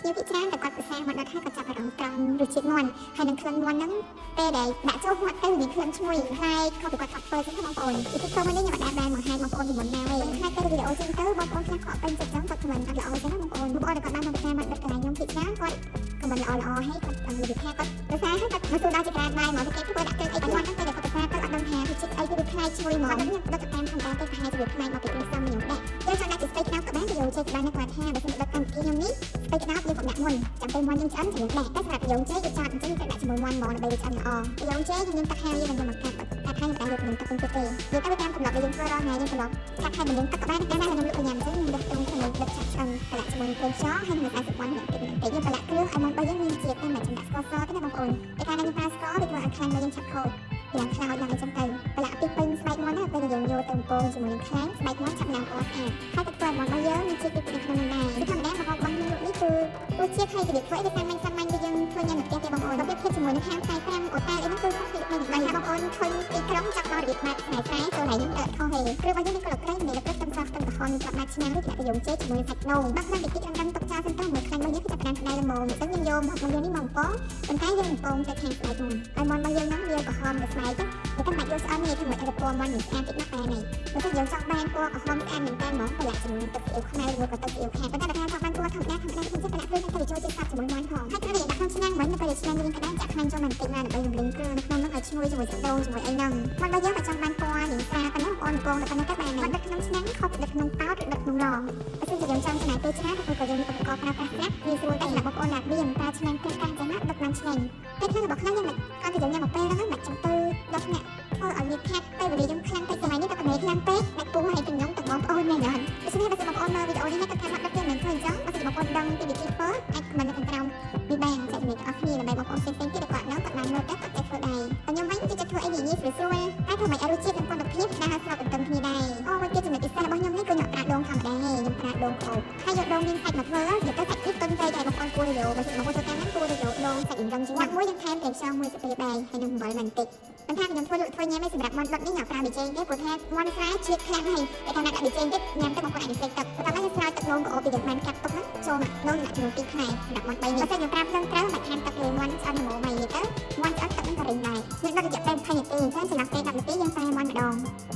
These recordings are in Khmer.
ជាពិច្រើនតែគាត់ភាសាមកដល់ហើយគាត់ចាប់អារម្មណ៍ត្រង់រសជាតិមាន់ហើយនឹងក្លិនមាន់ហ្នឹងពេលដែលដាក់ចូលមាត់ទៅមានក្លិនឈ្ងុយហើយខុសពីគាត់ធ្វើចឹងបងប្អូនពីទឹកទៅនេះខ្ញុំអត់បានបង្ហាញបងប្អូនពីមុនដែរហើយទៅវីដេអូចឹងទៅបងប្អូនខ្លះគាត់ពេញចិត្តចឹងគាត់មិនអត់ល្អចឹងណាបងប្អូនគាត់បានមកភាសាមកដល់កន្លែងខ្ញុំពីច្រើនគាត់ក៏មិនល្អហើយគាត់និយាយថាគាត់ភាសាហើយគាត់មកទូដល់ជាការបាយមកគេធ្វើដាក់ទៅអីគាត់ហ្នឹងទៅគាត់ភាសាទៅអត់ដឹងថាវាជាតិអីវាផ្នែកឈ្ងុយមកខ្ញុំដឹកតាមធម្មតាទៅប្រហែលជាវាផ្នែកមកពីខ្ញុំខ្ញុំដែរយើងចង់ដាក់ជាស្ពេកក្តៅក៏បានយើងចេះបានគាត់ថាបើសិនដឹកតាមពីខ្ញុំនេះស្ពេកក្តៅយើងក៏ដាក់មុនចាំពេលមាន់យើងឆ្អិនជាមួយដែរតែសម្រាប់យើងចេះយើងចាត់អញ្ចឹងទៅដាក់ជាមួយមាន់ហ្មងដើម្បីវាឆ្អិនល្អយើងចេះយើងទឹកហាវយើងនឹងមកកាត់តែថែមតែយកនឹងទឹកពេញទេយើងទៅតាមកំឡុកយើងធ្វើរាល់ថ្ងៃយើងកំឡុកកាត់ថែមនឹងទឹកក៏បានតែខ្ញុំលក់ញ៉ាំអញ្ចឹងខ្ញុំដឹកត្រង់ទៅដឹកឆាប់ឆ្អិនប្រឡាក់ជាមួយគ្រឿងខ្យងហើយនឹង40វ៉ាន់បន្តិចយើងប្រឡាក់គ្រឿងឲ្យមាន់របស់យើងមានជាតិតែមិនចាំដាក់ស្ករសទេណាបងប្អូនតែកាលយើងប្រើស្ករវាធ្វើឲ្យខ្លាញ់របស់យើងឆាប់ខូចយ៉ាងខ្លោចឡើងអញ្ចឹងទៅប្រឡាក់ពីពេញស្បែកមាន់ណាពេលយើងយកទៅពងជាមួយនឹងខ្លាញ់ស្បែកមាន់ឆាប់ឡើងពណ៌ស្អាតហើយទឹកធ្វើមាន់របស់យើងមានជាតិពីក្នុងនោះដែរធម្មតារបស់បងយើងនេះគឺរសជាតិហើយរបៀបធ្វើឲ្យវាសាមញ្ញដូចយើងធ្វើញ៉ាំនៅផ្ទះទេបងប្អូនរបៀបធ្វើជាមួយនឹងហាងខ្សែ5អូតែអីនោះគឺខុសពីបងប្អូនឃើញពីក្រុមចាប់ដល់របៀបម៉ាត់ខ្សែ5ចូលហើយយើងទៅខុសហើយគ្រឿងរបស់យើងនេះក៏លោកក្រែមានលក្ខណៈខ្សោះទឹកក្រហមចាប់ម៉ាត់ឆ្នាំនេះគេយកចេកជាមួយសាច់ដូងបាក់ឡើងតិចៗរំទុកចោលសិនទៅមួយខ្លាញ់របស់យើងគឺចាប់បានផ្នែកល្មមអញ្ចឹងយើងយកមករបស់យើងនេះមកពងប៉ុន្តែយើងពងទៅខាងស្បែកមុនហើយមាន់របស់យើងហ្នឹងវាក្រហមទៅស្បែកទៅវាកាន់បាច់យកស្អិននេះធ្វើឲ្យពណ៌មាន់នេះស្អាតតិចណាស់តែនេះបើសិនយើងចង់បានពណ៌ក្រហមស្អាតមែនតើហ្មងប្រឡាក់ជាមួយទឹកស្អៀវខ្មៅឬក៏ទឹកស្អៀវខាប៉ុន្តែបើថាចង់បានពណ៌ធម្មតាខ្ញុំចិត្តប្រឡាក់គ្រឿងទៅចូលជាតិសាប់ជាមួយមាន់ផងហើយគ្រឿងនេះដាក់ក្នុងឆ្នាំងវិញទៅពេលឆ្នាំងយើងក្តៅចាក់ខ្លាញ់ចូលបន្តិចណាដើម្បីរំលឹងគ្រឿងនៅក្នុងនោះឲ្យឈ្ងុយជាមួយសាច់ដូងជាមួយអីហ្នឹងមាន់របស់យើងក៏ចង់បានពណ៌នេះស្អាតប៉ុណ្ណឹងបងប្អូនតែប៉ុណ្ណឹងទៅបានដឹកក្នុងឆ្នាំងខុសពីដឹកក្នុងប៉ោតឬដឹកក្នុងរងបើសិនជាយើងចង់ចំណាយពេលច្រើនឬក៏យើងមានឧបករណ៍ប្រើប្រាស់ស្រាប់វាស្រួលតែសម្រាប់បងប្អូនណាមានប្រើឆ្នាំងគ្រឿងកាំងចឹងណាដឹកបានឆ្ងាញ់តែខ្លះរបស់ខ្លះយើងមិនគាត់ទៅយើងញ៉ាំមកពេលហ្នឹងមិនចាំទៅដឹកអ្នកធ្វើឲ្យវាខាត់ទៅវេលាយើងខ្លាំងពេកសម័យនេះតែកម្លេចខ្លាំងពេកអ្នកពុះឲ្យទាំងខ្ញុំទាំងបងប្អូនមែនអត់ដូច្នេះបើសិនបងប្អូនមើលវីដេអូនេះទៅតាមអត់ដឹកទេមិនឃើញអញ្ចឹងបើសិនបងប្អូនដឹងពីវិធីធ្វើអាចខមមិននៅខាងក្រោមនេះបានចែកគ្នាអស់គ្នាដើម្បីបងប្អូនផ្សេងៗទៀតគាត់ហ្នឹងគាត់បានមើលទៅគាត់ចេះធ្វើដែរតែខ្ញុំវិញគឺចេះធ្វើអីងាយៗស្រួលតែធ្វើមិនឲ្យរសជាតិនិងគុណភាពដែលស្របទៅតាមគ្នាដែរអូមួយទៀតចំណុចពិសេសរបស់ខ្ញុំនេះគឺខ្ញុំប្រើដូងធម្មតាខ្ញុំប្រើដូងខោហើយយកដូងមានសាច់មកធ្វើយកទៅសាច់គីទុនទៅតែបងប្អូនគួរយកបើសិនបងប្អូនធ្វើតាមហ្នឹងគួរយកដូងសាច់អញ្ចឹងជាងណាមួយយើងថែមប្រេងខ្យងមួយស្ពៃបាយហើយនឹងអំបិលបន្តិចប៉ុន្តែខ្ញុំធ្វើញ៉ាំឯងសម្រាប់មាន់ដុតនេះខ្ញុំប្រើប៊ីចេងទេព្រោះថាមាន់ស្រែជាតិខ្លាំងហើយតែកាលណាដាក់ប៊ីចេងទៀតញ៉ាំទៅបងប្អូនអាចនិយាយទឹកតែតែស្រោចទឹកនោមក៏អូពីយើងបានកាត់ទុកហ្នឹងចូលមកនោមដាក់ចំនួន2ផ្នែកសម្រាប់មាន់3នេះបើសិនយើងប្រើភ្លើងត្រូវបាច់ថែមទឹកលើមាន់ឆ្អិនល្មមហើយទៅមាន់ឆ្អិនទឹកនឹងក៏រីងដែរយើងដឹករយៈពេល20នាទីអញ្ចឹងសម្រាប់ពេល10នាទីយើងតែមាន់ម្ដង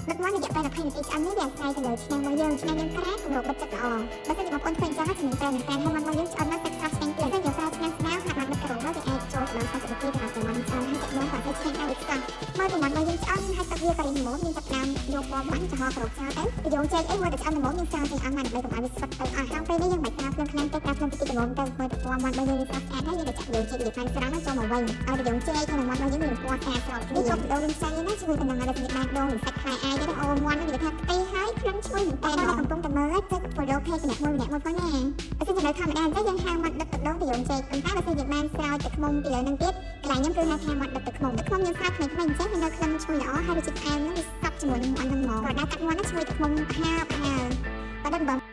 ដឹកមាន់រយៈពេល20នាទីឆ្អិននេះវាអាស្រ័យទៅលើឆ្នាំងរបស់យើងឆ្នាំងយើងក្រាស់គម្របបិទចិត្តល្អបើសិនជាបងប្អូនឃើញអញ្ចឹងជំនាញតែហើយមាន់របស់យើងឆ្អិនមកទឹកស្រស់ឆ្ងាញ់ទៀតតែយើងប្រើឆ្នាំងស្មៅហាក់បានបិទក្រោមមកវាអាចចូលដល់40នាទីដល់ទៅមាន់ឆ្អិនហើយទឹកមាន់ក៏ទៅឆ្ងាញ់ដល់ស្កមើលពីមាន់របស់យើងឆ្អិនហើយទឹកវាក៏រីងល្មមមានទឹកដើមយកពណ៌មាន់ចំហក្រោកចោលទៅយើងចេកអីមួយតែឆ្អិនល្មមយើងចោលទាំងអស់មកដើម្បីកុំឲ្យវាស្វិតទៅអស់ហើយពេលនេះយើងបាច់ប្រើភ្លើងខ្លាំងទៅប្រើភ្លើងតិចល្មមទៅមើលពណ៌មាន់របស់យើងវាស្រស់ស្អាតហើយយើងទៅចាក់យើងចេកវាខាងស្រាំចូលមកវិញឲ្យយើងចេកក្នុងមាន់របស់យើងមានពណ៌ស្អាតស្រស់នេះចូលដូងនឹងផ្សាយណាជួយតំណាងឲ្យសម្រាប់ដូងនិងសាច់ខ្លាយអាយទៅអូមាន់នេះវាថាផ្ទៃហើយក្លិនឈ្ងុយមែនតើកំពុងតែមើលចុច follow page ម្នាក់មួយផងណាបើសិនជានៅធម្មតាអញ្ចឹងយើងហៅមាត់ដឹកទឹកដូងទៅយើងចេកប៉ុន្តែបើសិនជាបានស្រោចទឹកខ្មុំពីលើនឹងទៀតកន្លែងខ្ញុំគឺហៅថាមាត់ដឹកទឹកខ្មុំយើងស្រោចថ្មីអញ្ចឹងវានៅក្លិនឈ្ងុយល្អហើយរសជាតិផ្អែមនឹងវាសប់ជាមួយនឹងមាន់ហ្នឹងហ្មងក៏ដាក់ទឹកមាន់ហ្នឹងឈ្ងុយទឹកខ្មុំផ្ហើបាទបង